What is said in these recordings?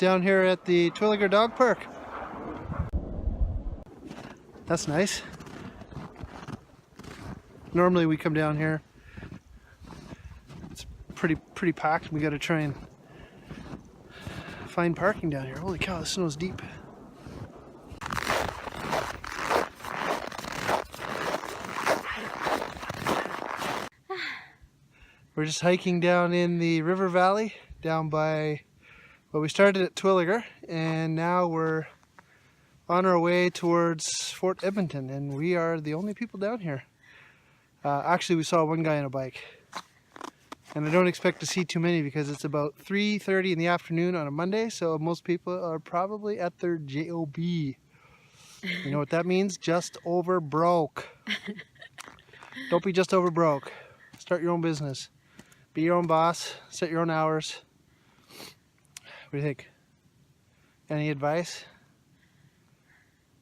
down here at the Terwilligar Dog Park. That's nice. Normally we come down here, it's pretty packed. We gotta try and find parking down here. Holy cow, the snow's deep. We're just hiking down in the river valley, down by, well, we started at Terwilligar, and now we're on our way towards Fort Edmonton, and we are the only people down here. Actually, we saw one guy on a bike, and I don't expect to see too many because it's about 3:30 in the afternoon on a Monday, so most people are probably at their job. You know what that means? Just over broke. Don't be just over broke. Start your own business. Be your own boss. Set your own hours. What do you think? Any advice?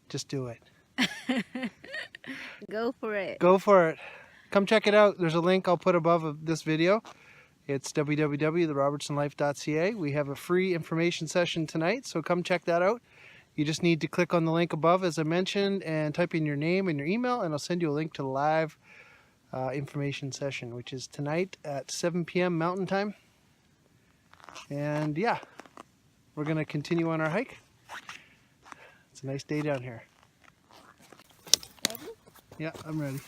Just do it. Go for it. Go for it. Come check it out. There's a link I'll put above this video. It's www.therobertsonlife.ca. We have a free information session tonight, so come check that out. You just need to click on the link above, as I mentioned, and type in your name and your email, and I'll send you a link to the live information session, which is tonight at 7 p.m. Mountain Time. And yeah, we're going to continue on our hike. It's a nice day down here. Ready? Yeah, I'm ready.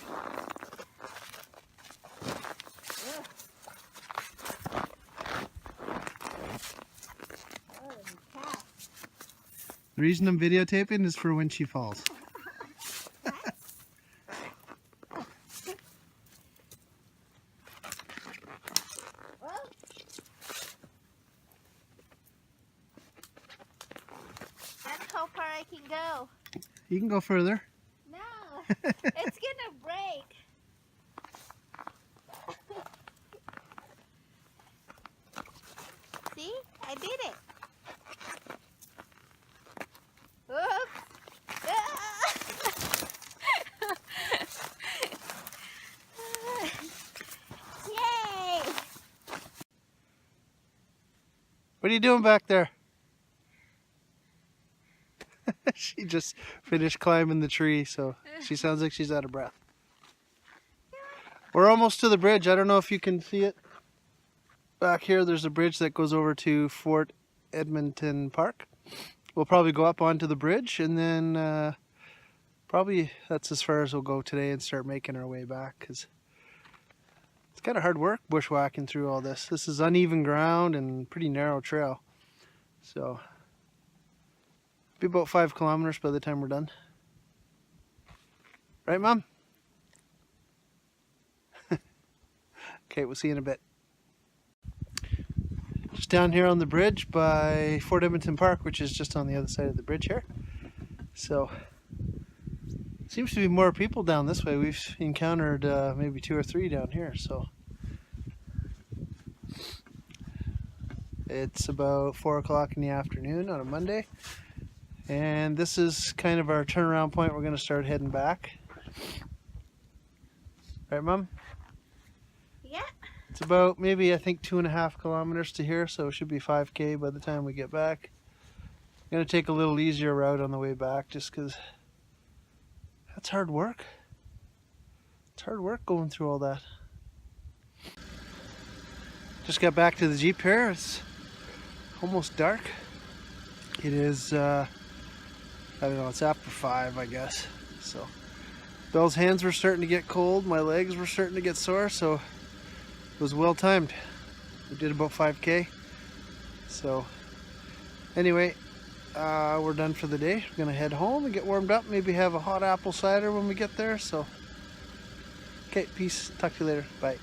The reason I'm videotaping is for when she falls. That's how far I can go. You can go further. No, it's gonna break. See, I did it. Oops. Yay! What are you doing back there? She just finished climbing the tree, so she sounds like she's out of breath. We're almost to the bridge. I don't know if you can see it. Back here, there's a bridge that goes over to Fort Edmonton Park. We'll probably go up onto the bridge, and then probably that's as far as we'll go today and start making our way back, because it's kind of hard work bushwhacking through all this. This is uneven ground and pretty narrow trail. So be about 5 kilometers by the time we're done. Right, Mom? Okay, we'll see you in a bit. Just down here on the bridge by Fort Edmonton Park, which is just on the other side of the bridge here. So, seems to be more people down this way. We've encountered maybe 2 or 3 down here. So, it's about 4 o'clock in the afternoon on a Monday. And this is kind of our turnaround point. We're going to start heading back. Right, Mom? Yeah. It's about maybe, I think, 2.5 kilometers to here, so it should be 5K by the time we get back. I'm going to take a little easier route on the way back just because that's hard work. It's hard work going through all that. Just got back to the Jeep here. It's almost dark. It is, I don't know, it's after 5, I guess. So, Belle's hands were starting to get cold. My legs were starting to get sore, so it was well timed. We did about 5K. So, anyway, we're done for the day. We're gonna head home and get warmed up. Maybe have a hot apple cider when we get there. So, okay, peace. Talk to you later. Bye.